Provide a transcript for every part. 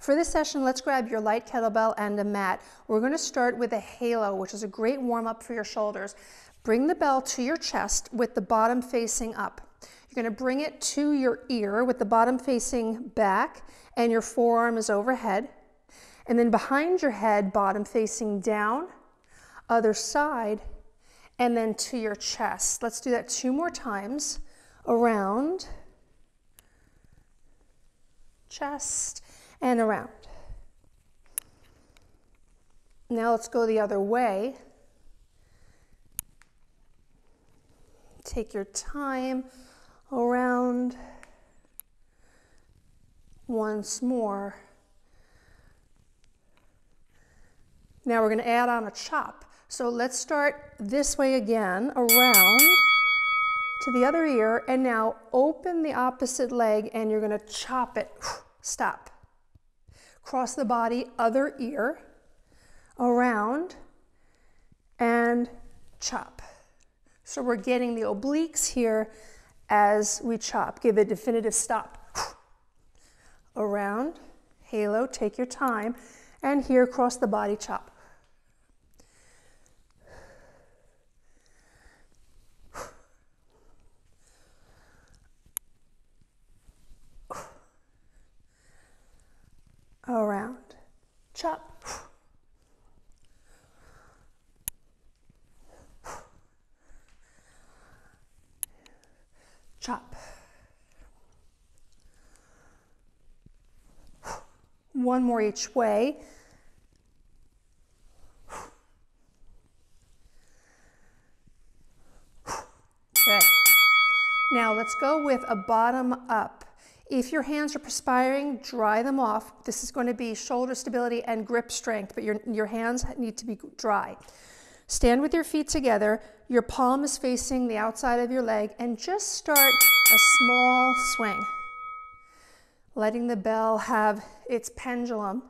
For this session, let's grab your light kettlebell and a mat. We're going to start with a halo, which is a great warm-up for your shoulders. Bring the bell to your chest with the bottom facing up. You're going to bring it to your ear with the bottom facing back, and your forearm is overhead. And then behind your head, bottom facing down, other side, and then to your chest. Let's do that 2 more times. Around, chest, and around. Now let's go the other way. Take your time, around, once more. Now we're going to add on a chop. So let's start this way again, around to the other ear, and now open the opposite leg and you're going to chop it. Stop. Cross the body, other ear, around, and chop. So we're getting the obliques here as we chop. Give a definitive stop. Around, halo, take your time, and here, cross the body, chop. Around, chop. Chop. One more each way. Good. Now let's go with a bottom up. If your hands are perspiring, dry them off. This is going to be shoulder stability and grip strength, but your hands need to be dry. Stand with your feet together. Your palm is facing the outside of your leg, and just start a small swing. Letting the bell have its pendulum.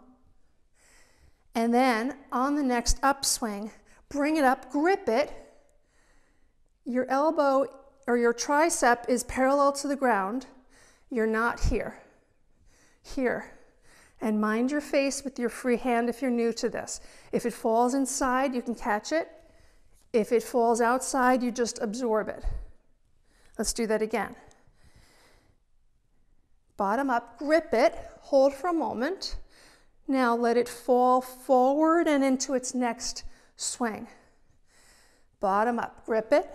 And then on the next upswing, bring it up, grip it. Your elbow or your tricep is parallel to the ground. You're not here. Here. And mind your face with your free hand if you're new to this. If it falls inside, you can catch it. If it falls outside, you just absorb it. Let's do that again. Bottom up, grip it, hold for a moment. Now let it fall forward and into its next swing. Bottom up, grip it.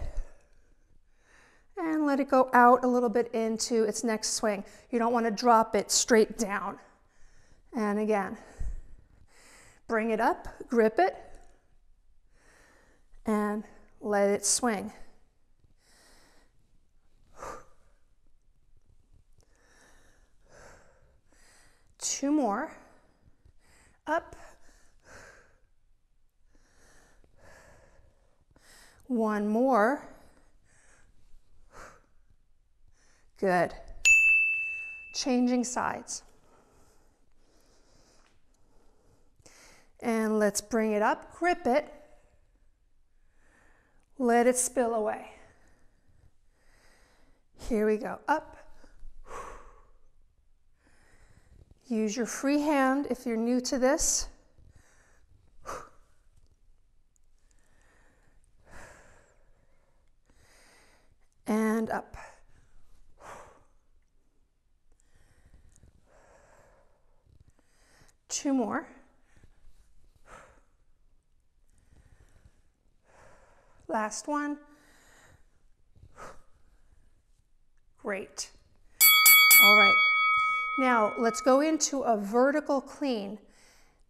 And let it go out a little bit into its next swing. You don't want to drop it straight down. And again, bring it up, grip it, and let it swing. Two more. Up. One more. Good. Changing sides. And let's bring it up, grip it, let it spill away. Here we go, up. Use your free hand if you're new to this. And up. Two more. Last one. Great. All right. Now let's go into a vertical clean.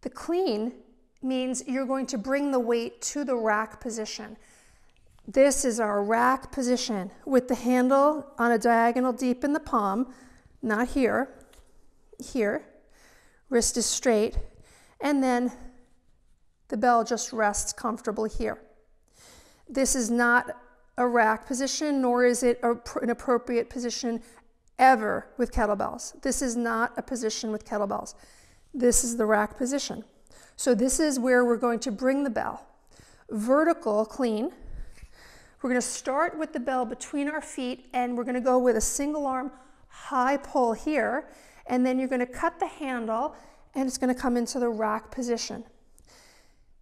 The clean means you're going to bring the weight to the rack position. This is our rack position with the handle on a diagonal deep in the palm, not here, here. Wrist is straight, and then the bell just rests comfortably here. This is not a rack position, nor is it an appropriate position ever with kettlebells. This is not a position with kettlebells. This is the rack position. So this is where we're going to bring the bell. Vertical clean. We're going to start with the bell between our feet, and we're going to go with a single arm high pull here. And then you're going to cut the handle and it's going to come into the rack position.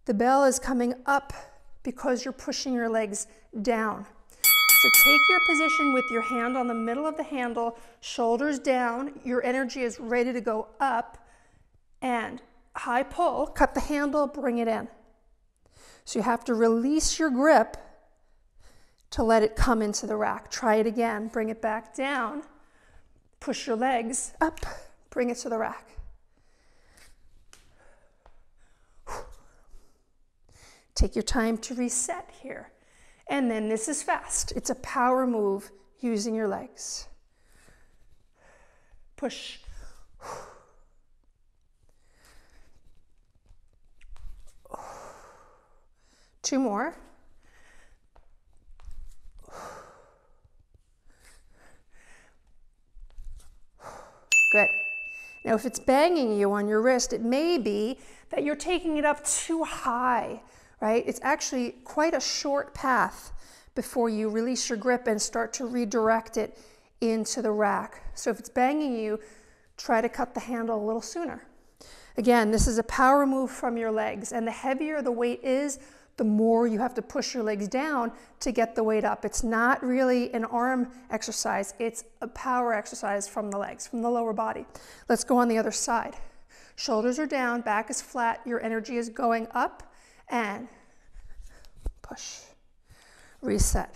The bell is coming up because you're pushing your legs down. So take your position with your hand on the middle of the handle, shoulders down, your energy is ready to go up, and high pull, cut the handle, bring it in. So you have to release your grip to let it come into the rack. Try it again, bring it back down, push your legs up, bring it to the rack. Take your time to reset here. And then this is fast. It's a power move using your legs. Push. Two more. Good. Now, if it's banging you on your wrist, it may be that you're taking it up too high, right? It's actually quite a short path before you release your grip and start to redirect it into the rack. So if it's banging you, try to cut the handle a little sooner. Again, this is a power move from your legs, and the heavier the weight is, the more you have to push your legs down to get the weight up. It's not really an arm exercise, it's a power exercise from the legs, from the lower body. Let's go on the other side. Shoulders are down, back is flat, your energy is going up, and push, reset.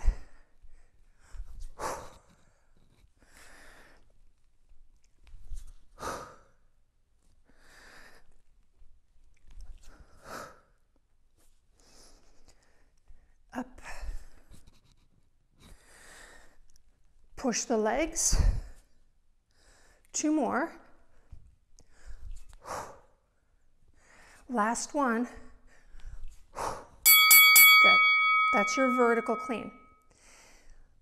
Up. Push the legs. Two more. Last one. Good. That's your vertical clean.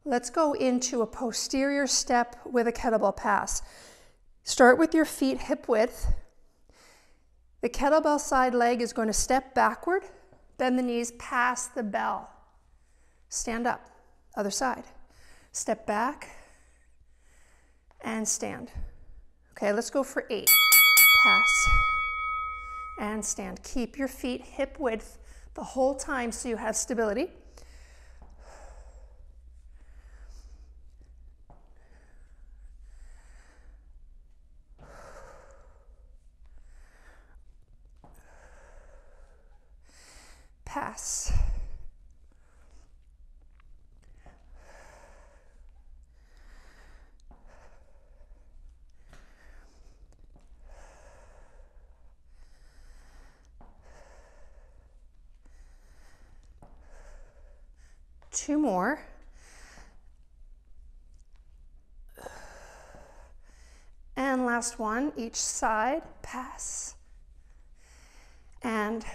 Let's go into a posterior step with a kettlebell pass. Start with your feet hip width. The kettlebell side leg is going to step backward, bend the knees, pass the bell. Stand up, other side. Step back and stand. Okay, let's go for 8. Pass and stand. Keep your feet hip width the whole time so you have stability. Pass. Two more. And last one, each side, pass and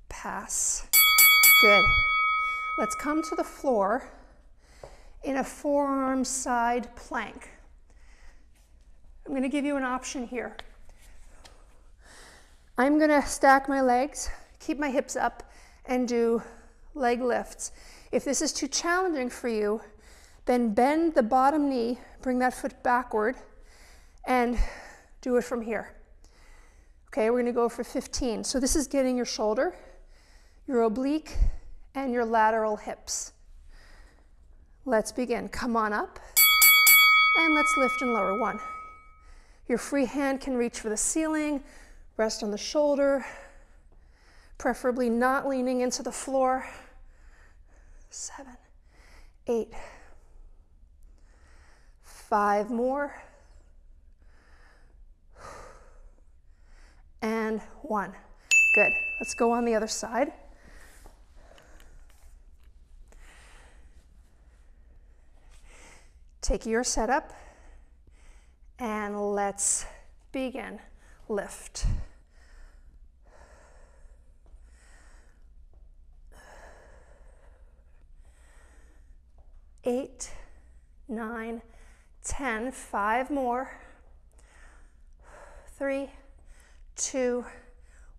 pass. Good. Let's come to the floor in a forearm side plank. I'm going to give you an option here. I'm going to stack my legs, keep my hips up, and do leg lifts. If this is too challenging for you, then bend the bottom knee, bring that foot backward, and do it from here. Okay, we're gonna go for 15. So this is getting your shoulder, your oblique, and your lateral hips. Let's begin. Come on up, and let's lift and lower. 1. Your free hand can reach for the ceiling, rest on the shoulder, preferably not leaning into the floor. 7, 8, 5 more, and 1. Good. Let's go on the other side. Take your setup, and let's begin. Lift. 8, 9, 10, 5 more. 3, 2,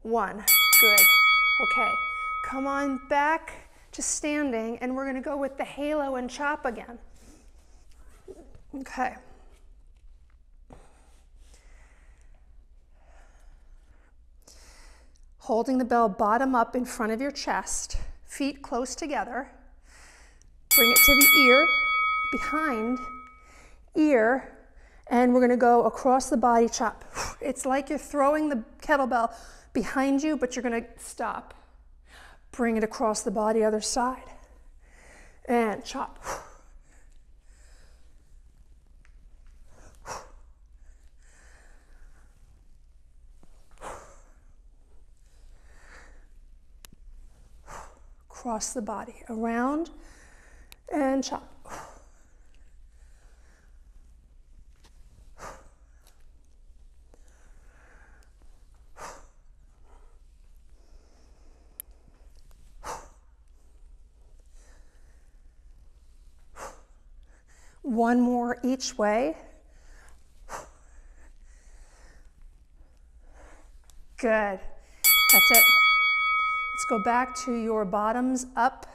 1. Good. Okay, come on back to standing, and we're going to go with the halo and chop again. Okay. Holding the bell bottom up in front of your chest, feet close together. Bring it to the ear, behind, ear, and we're going to go across the body, chop. It's like you're throwing the kettlebell behind you, but you're going to stop. Bring it across the body, other side, and chop. Across the body, around, and chop. One more each way. Good. That's it. Let's go back to your bottoms up,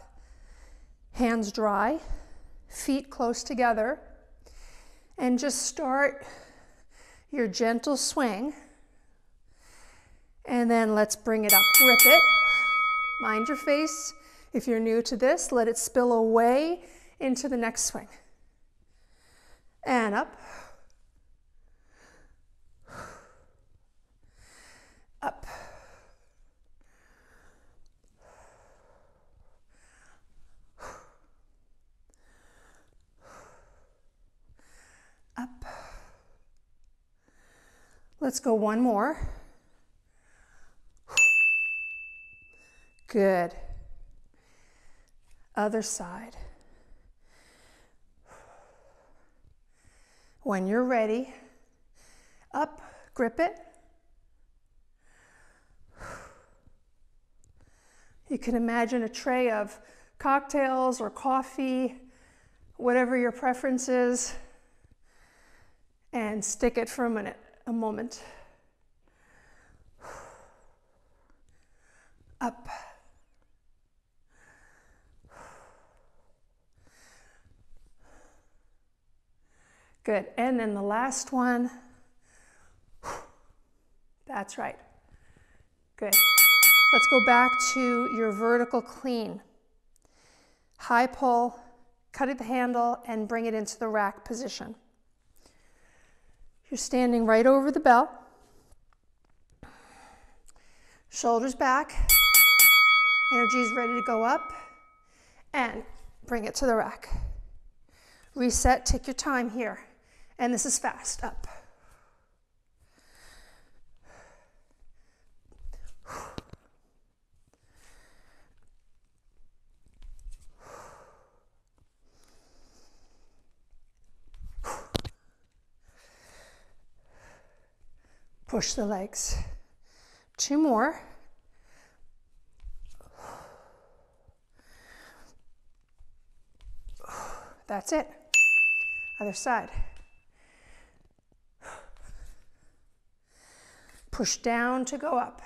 hands dry, feet close together, and just start your gentle swing. And then let's bring it up. Grip it. Mind your face. If you're new to this, let it spill away into the next swing. And up. Up. Up. Let's go one more. Good. Other side. When you're ready, up, grip it. You can imagine a tray of cocktails or coffee, whatever your preference is, and stick it for a moment. Up. Good, and then the last one. That's right. Good. Let's go back to your vertical clean. High pull, cut at the handle, and bring it into the rack position. You're standing right over the bell. Shoulders back. Energy is ready to go up. And bring it to the rack. Reset, take your time here. And this is fast, up. Push the legs. 2 more. That's it. Other side. Push down to go up.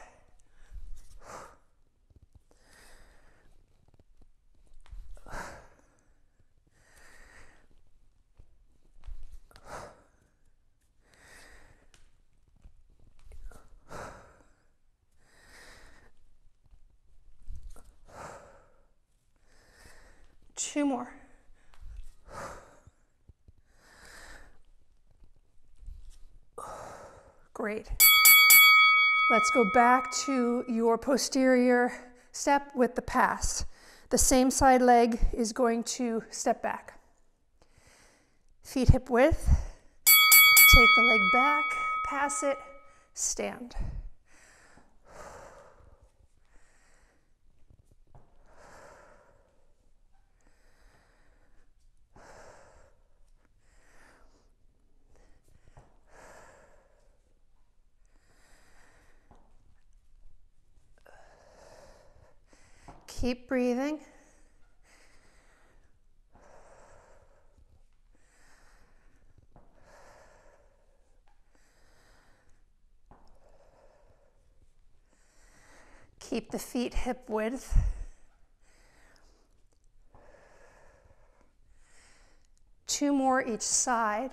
Two more. Great. Let's go back to your posterior step with the pass. The same side leg is going to step back. Feet hip width. Take the leg back, pass it, stand. Keep breathing. Keep the feet hip width. Two more each side.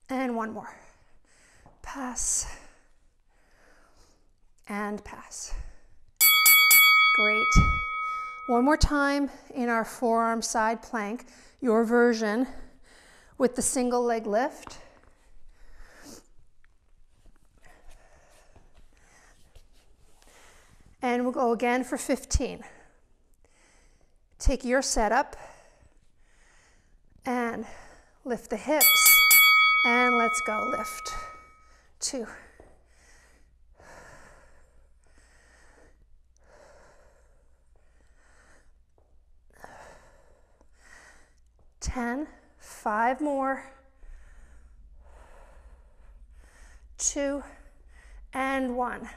And one more. pass, and pass. Great. One more time in our forearm side plank, your version with the single leg lift. And we'll go again for 15. Take your setup and lift the hips, and let's go. Lift. 2. 10. 5 more. 2 and 1.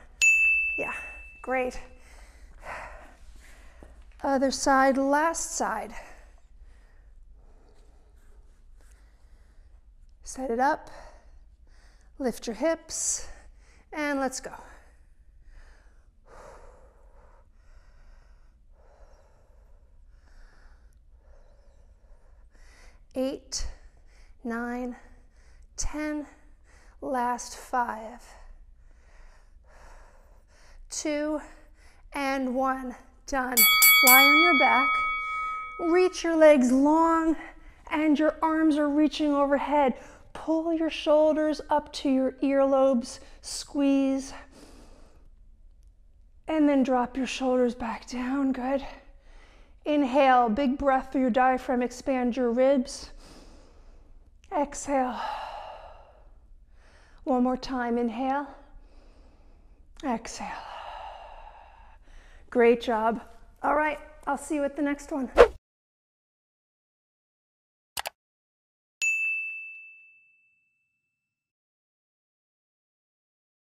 Yeah, great. Other side, last side. Set it up, lift your hips, and let's go. Eight, 9, 10, last 5, 2 and 1, done. Lie on your back, reach your legs long, and your arms are reaching overhead. Pull your shoulders up to your earlobes, squeeze, and then drop your shoulders back down, good. Inhale, big breath through your diaphragm, expand your ribs. Exhale. One more time, inhale, exhale. Great job. All right, I'll see you at the next one.